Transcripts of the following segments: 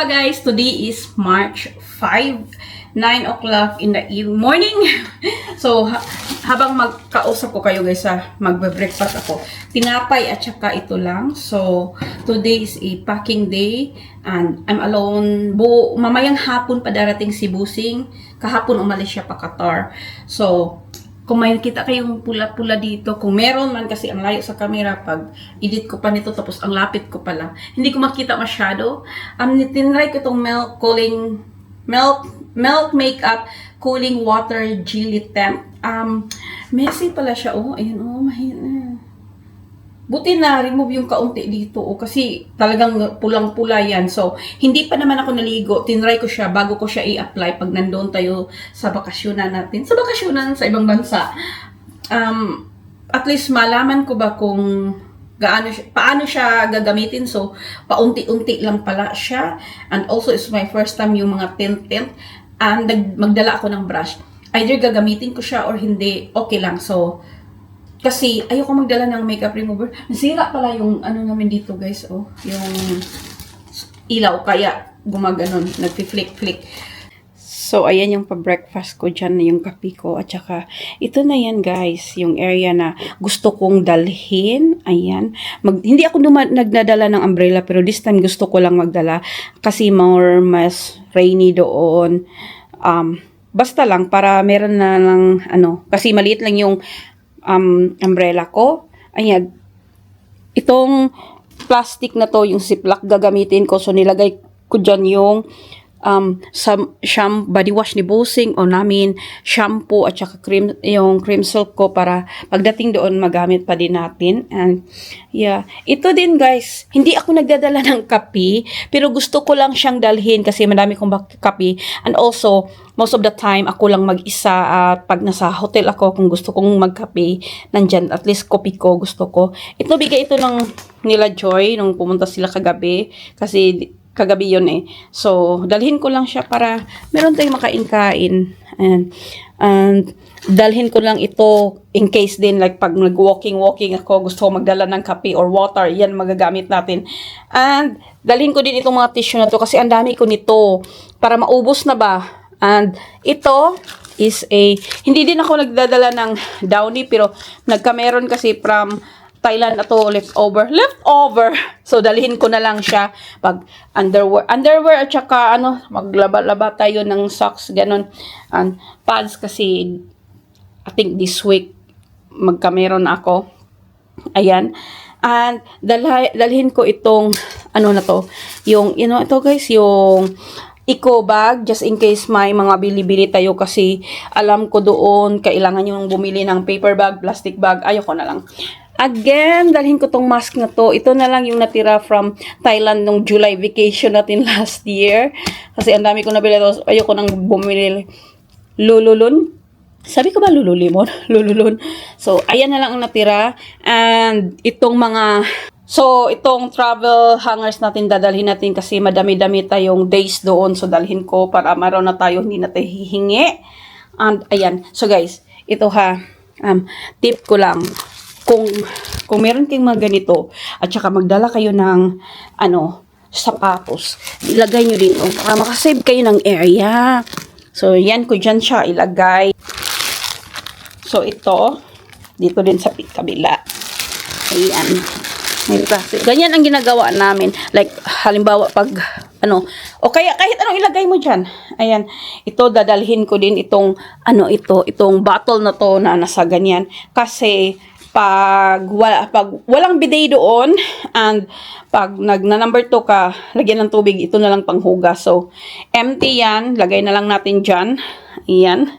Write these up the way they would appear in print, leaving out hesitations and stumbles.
guys, today is March 5, 9 o'clock in the morning. So, habang magkausap ko kayo guys, magbe-breakfast ako. Tinapay at saka ito lang. So, today is a packing day and I'm alone. Mamayang hapon pa darating si Busing. Kahapon umalis siya pa Qatar. So, kung may nakita kayong pula-pula dito, kung meron man kasi ang layo sa camera, pag edit ko pa nito tapos ang lapit ko pala, hindi ko makita masyado. Tinry ko itong milk makeup cooling water jelly temp. Messy pala siya. Oh, ayun, oh, mahina. Buti na remove yung kaunti dito, oh, kasi talagang pulang-pula yan. So, hindi pa naman ako naligo. Tinry ko siya bago ko siya i-apply pag nandoon tayo sa bakasyonan natin. Sa bakasyonan sa ibang bansa. At least malaman ko ba kung paano siya gagamitin. So, paunti-unti lang pala siya. And also, it's my first time yung mga tint-tint. And magdala ako ng brush. Either gagamitin ko siya or hindi, okay lang. So, kasi ayoko magdala ng makeup remover. Nasira pala yung ano namin dito guys, oh. Yung ilaw, kaya gumaganon, nagpi-flick-flick. So, ayan yung pa-breakfast ko dyan, yung kape ko. At saka, ito na yan guys, yung area na gusto kong dalhin. Ayan. Hindi ako nagdadala ng umbrella, pero this time gusto ko lang magdala. Kasi mas rainy doon. Basta lang, para meron na lang, kasi maliit lang yung umbrella ko. Ayan. Itong plastic na to, yung ziplock gagamitin ko. So, nilagay ko dyan yung body wash ni Busing o namin, shampoo at saka yung cream silk ko para pagdating doon magamit pa din natin. And yeah, ito din guys, hindi ako nagdadala ng kape, pero gusto ko lang siyang dalhin kasi madami kong kape. And also, most of the time ako lang mag-isa at pag nasa hotel ako, kung gusto kong magkape, nandyan at least kopi ko, gusto ko. Ito, bigay ito ng nila Joy nung pumunta sila kagabi kasi kagabi yun eh. So, dalhin ko lang siya para meron tayong makain-kain. And dalhin ko lang ito in case din, like pag nag-walking ako, gusto ko magdala ng kape or water, yan magagamit natin. And dalhin ko din itong mga tissue na to kasi ang dami ko nito para maubos na ba. And ito is hindi din ako nagdadala ng downy, pero nagkameron kasi from Thailand na to, leftover. So, dalhin ko na lang siya pag underwear at saka, maglaba-laba tayo ng socks, ganun. And pads kasi, I think this week, magkameron ako. Ayan. And, dalhin ko itong, na to, yung, ito guys, yung eco bag, just in case may mga bili-bili tayo kasi alam ko doon, kailangan yung bumili ng paper bag, plastic bag, ayoko na lang. Again, dalhin ko tong mask na to. Ito na lang yung natira from Thailand nung July vacation natin last year. Kasi ang dami ko nabili ito. Ayoko nang bumili. Lululun. Sabi ko ba lululimon? Lululun. So, ayan na lang ang natira. And itong itong travel hangers natin dadalhin natin kasi madami-dami tayong days doon. So, dalhin ko para maroon na tayo, hindi na tayo hihingi. And ayan. So, guys, ito tip ko lang. Kung meron kayong mga ganito, at saka magdala kayo ng, sapatos, ilagay nyo dito, para makasave kayo ng area. So, yan ko dyan siya ilagay. So, ito, dito din sa kabila. Ayan. Ganyan ang ginagawa namin. Like, halimbawa, pag, o kaya kahit anong ilagay mo dyan. Ayan. Ito, dadalhin ko din itong, itong bottle na to na nasa ganyan. Kasi, pag walang bidet doon, and pag number 2 ka, lagyan ng tubig, ito na lang panghugas. So, empty yan. Lagay na lang natin dyan. Ayan.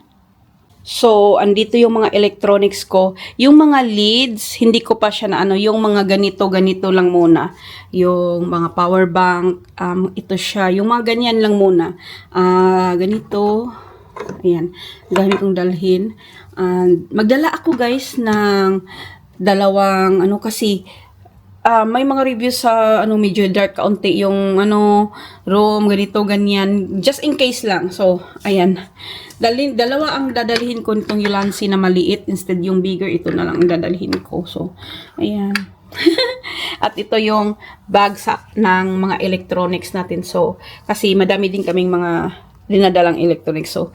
So, andito yung mga electronics ko. Yung mga leads, hindi ko pa siya na yung mga ganito lang muna. Yung mga power bank, ito siya. Yung mga ganyan lang muna. Ganito. Ayan. Gamit kong dalhin. And magdala ako guys ng dalawang kasi may mga reviews sa medyo dark kaunti yung room, ganito, ganyan. Just in case lang. So, ayan. Dalawa ang dadalhin ko nitong Yulansi na maliit. Instead yung bigger, ito na lang ang dadalhin ko. So, ayan. At ito yung bag ng mga electronics natin. So, kasi madami din kaming mga dinadalang electronics. So,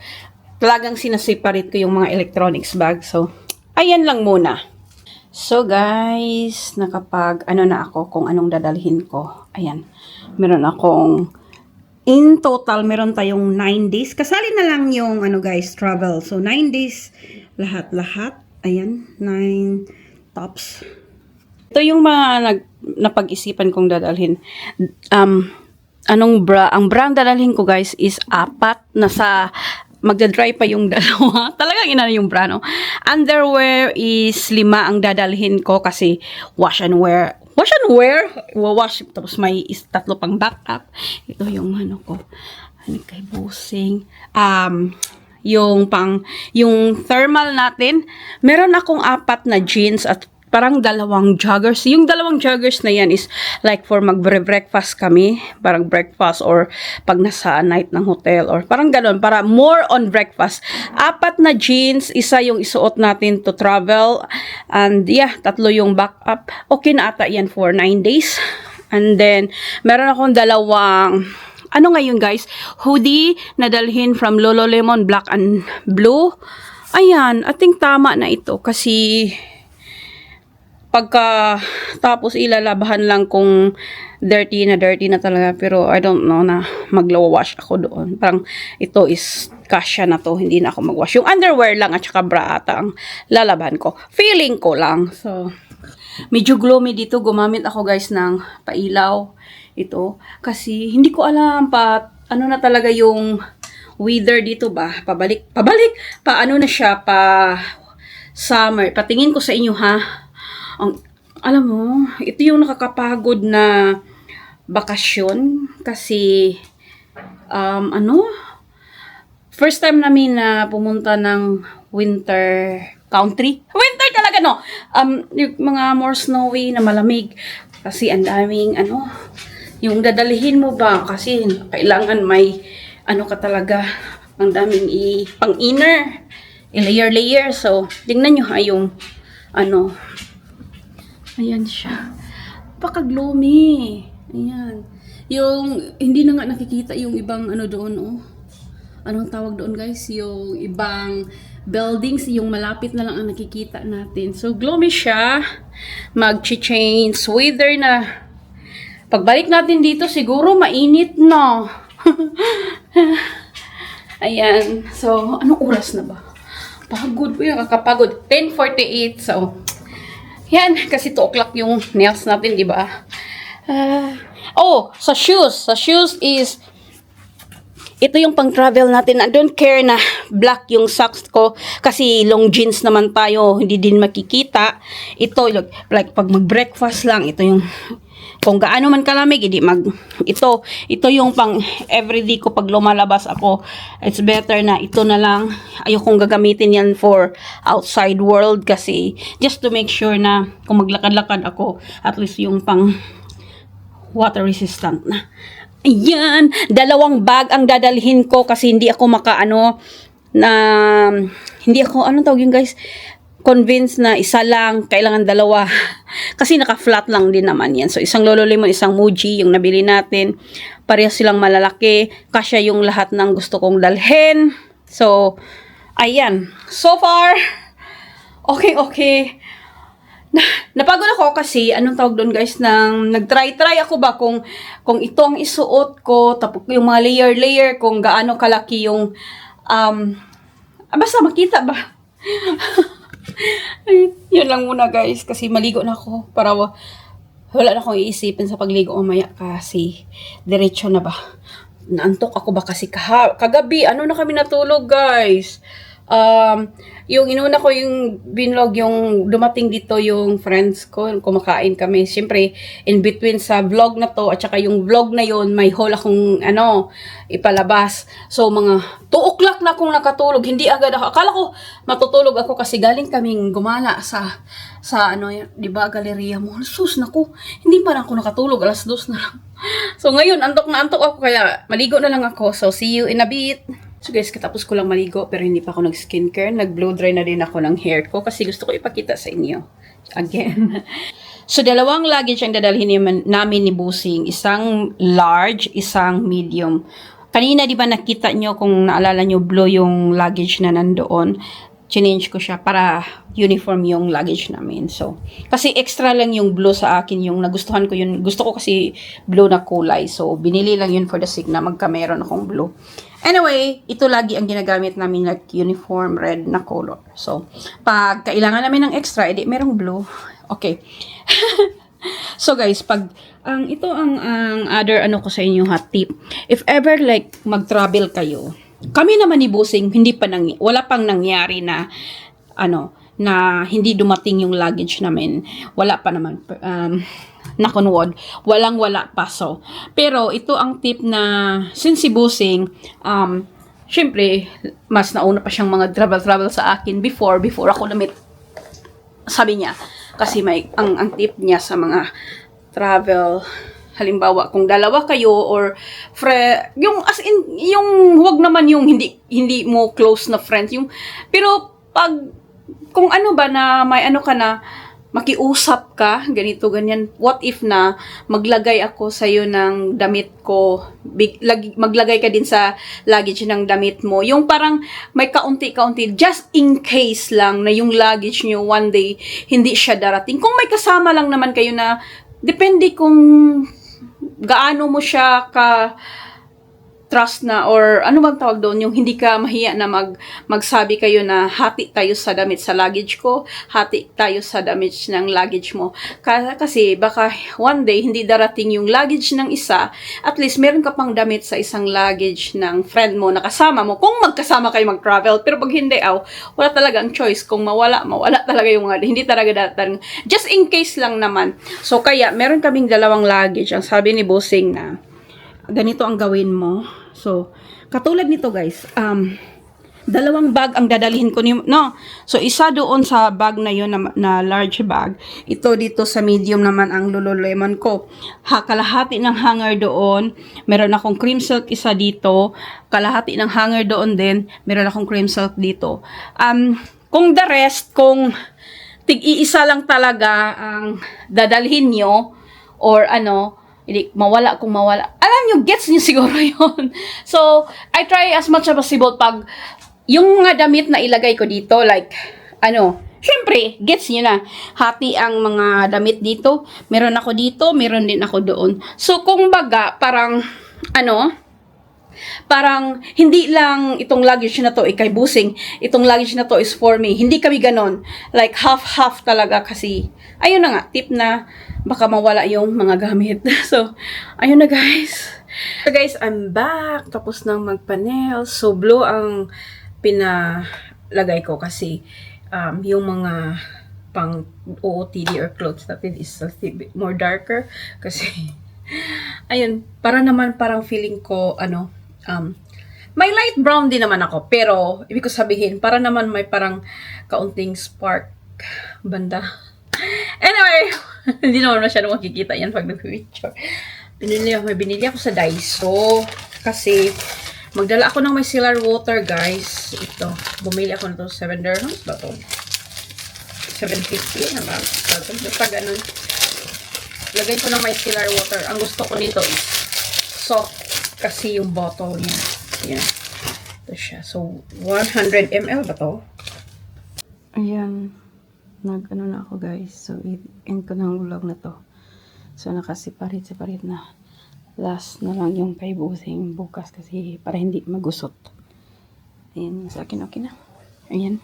talagang sinaseparate ko yung mga electronics bag. So, ayan lang muna. So, guys, na ako kung anong dadalhin ko. Ayan. Meron akong in total, meron tayong 9 days. Kasali na lang yung, guys, travel. So, 9 days, lahat-lahat. Ayan, 9 tops. Ito yung mga napag-isipan kong dadalhin. Ang bra ang dadalhin ko, guys, is 4. Magdadry pa yung 2. Talagang ina yung bra, no? Underwear is 5 ang dadalhin ko kasi wash and wear. Wawash. Tapos may 3 pang backup. Ito yung ko. Kay busing. Yung thermal natin. Meron akong 4 na jeans at parang 2 joggers. Yung 2 joggers na yan is like for mag-breakfast kami. Parang breakfast or pag nasa night ng hotel or parang ganon. Para more on breakfast. 4 na jeans. Isa yung isuot natin to travel. And yeah, 3 yung backup. Okay na ata yan for 9 days. And then, meron akong 2 ngayon guys, hoodie na dalhin from Lululemon, black and blue. Ayan, I think tama na ito kasi pagka tapos ilalabahan lang kung dirty na talaga, pero I don't know na maglawash ako doon. Parang ito is kasya na to, hindi na ako magwash. Yung underwear lang at saka bra ata ang lalaban ko. Feeling ko lang. So, medyo gloomy dito. Gumamit ako guys ng pailaw. Ito. Kasi hindi ko alam ano na talaga yung weather dito ba. Pabalik. Ano na siya, summer. Patingin ko sa inyo ha. Alam mo, ito yung nakakapagod na bakasyon kasi first time namin na pumunta ng winter country. Winter talaga, no? Yung mga more snowy na malamig kasi ang daming yung dadalhin mo ba kasi kailangan may ka talaga, ang daming pang inner, layer. So, tingnan nyo ha yung ayan siya. Paka-gloomy. Ayan. Yung, hindi na nga nakikita yung ibang doon, oh. Anong tawag doon, guys? Yung ibang buildings, yung malapit na lang ang nakikita natin. So, gloomy siya. Mag-change weather na. Pagbalik natin dito, siguro mainit na. Ayan. So, anong oras na ba? Pagod po yung kakapagod. 10:48. So, yan, kasi 2 o'clock yung nails natin, di ba? Sa shoes. Sa shoes is, ito yung pang-travel natin. I don't care na black yung socks ko kasi long jeans naman tayo, hindi din makikita. Ito, like pag mag-breakfast lang, ito yung, kung gaano man kalamig, ito yung pang everyday ko pag lumalabas ako. It's better na ito na lang. Ayokong gagamitin yan for outside world kasi just to make sure na kung maglakad-lakad ako, at least yung pang water resistant na. Ayan, 2 bag ang dadalhin ko kasi hindi ako hindi ako, anong tawag yun guys? Convinced na isa lang, kailangan 2. Kasi naka-flat lang din naman yan. So, isang Lululemon, isang Muji, yung nabili natin. Parehas silang malalaki. Kasya yung lahat ng gusto kong dalhin. So, ayan. So far, okay. Napagod ako kasi, anong tawag doon guys, nag-try ako ba kung ito ang isuot ko, tapos yung mga layer, kung gaano kalaki yung, basta makita ba? Ay, yun lang muna guys, kasi maligo na ako para wala na akong iisipin sa pagligo mamaya kasi diretso na ba. Naantok ako ba kasi kagabi, na kami natulog guys. Yung inuna ko yung binlog, yung dumating dito yung friends ko, kumakain kami. Siyempre, in between sa vlog na to, at saka yung vlog na yon may haul akong ipalabas. So, mga 2 o'clock na akong nakatulog. Hindi agad ako. Akala ko matutulog ako kasi galing kaming gumala sa di ba, galeriya mo. Sus, naku, hindi pa na ako nakatulog. 2:00 na lang. So, ngayon, antok na antok ako, kaya maligo na lang ako. So, see you in a bit. So guys, katapos ko lang maligo pero hindi pa ako nag-skincare. Nag-blow dry na din ako ng hair ko kasi gusto ko ipakita sa inyo. Again. So, dalawang luggage ang dadalhin namin ni Busing. Isang large, isang medium. Kanina, di ba nakita nyo, kung naalala nyo, blue yung luggage na nandoon. Change ko siya para uniform yung luggage namin. So, kasi extra lang yung blue sa akin, yung nagustuhan ko yun. Gusto ko kasi blue na kulay. So, binili lang yun for the sake na magka-meron akong blue. Anyway, ito lagi ang ginagamit namin, like uniform red na color. So, pag kailangan namin ng extra, edi merong blue. Okay. So guys, pag ito ang other ano ko sa inyo hot tip. If ever like mag-travel kayo, kami naman ni Busing wala pang nangyari na na hindi dumating yung luggage namin. Wala pa naman knock on wood. Wala pa so. Pero ito ang tip na since si Busing syempre mas nauna pa siyang mga travel sa akin before ako na sabi niya kasi may ang tip niya sa mga travel, halimbawa kung dalawa kayo or yung as in yung huwag naman yung hindi mo close na friends yung pero pag kung ano ba na may ano ka na makiusap ka, ganito, ganyan. What if na maglagay ako sa'yo ng damit ko, maglagay ka din sa luggage ng damit mo. Yung parang may kaunti-kaunti, just in case lang na yung luggage nyo one day hindi siya darating. Kung may kasama lang naman kayo na, depende kung gaano mo siya ka trust na or ano bang tawag doon, yung hindi ka mahiya na magsabi kayo na hati tayo sa damit sa luggage ko, hati tayo sa damit ng luggage mo. Kasi baka one day hindi darating yung luggage ng isa, at least meron ka pang damit sa isang luggage ng friend mo na kasama mo kung magkasama kayo mag-travel. Pero pag hindi, wala talaga ang choice. Kung mawala talaga yung hindi talaga darating. Just in case lang naman. So kaya meron kaming dalawang luggage. Ang sabi ni Busing na ganito ang gawin mo. So, katulad nito guys, dalawang bag ang dadalhin ko no. So, isa doon sa bag na yun na large bag. Ito dito sa medium naman ang Lululemon ko. Kalahati ng hanger doon. Meron akong cream silk isa dito. Kalahati ng hanger doon din. Meron akong cream silk dito. Kung the rest, kung tig-iisa lang talaga ang dadalhin nyo or hindi, mawala. Alam nyo, gets nyo siguro yun. So, I try as much as possible pag yung mga damit na ilagay ko dito, like, syempre, gets nyo na. Hati ang mga damit dito. Meron ako dito, meron din ako doon. So, kung baga, parang hindi lang itong luggage na to kay Busing, itong luggage na to is for me. Hindi kami ganon. Like half-half talaga kasi ayun na nga, tip na baka mawala yung mga gamit. So, ayun na guys. So guys, I'm back. Tapos nang magpa-nails. So, blue ang pinalagay ko kasi yung mga pang OOTD or clothes natin is a bit more darker. Kasi, ayun, para naman parang feeling ko, may light brown din naman ako, pero ibig ko sabihin, para naman may parang kaunting spark banda. Anyway, hindi naman masyadong makikita yan pag nag-picture. May binili ako sa Daiso kasi magdala ako ng micellar water, guys. Ito, bumili ako nito, 7 dirhams ba to? 750 naman. Basta ganun. Lagay ko ng micellar water. Ang gusto ko nito is soft kasi yung bottle niya. Ayan. Ito siya. So, 100 ml ba to? Ayan. Nag-ano na ako, guys. So, end ko ng vlog na to. So, nakasiparit-separate na. Last na lang yung kay Busing bukas kasi para hindi magusot. Ayan. Sa akin, okay na. Ayan.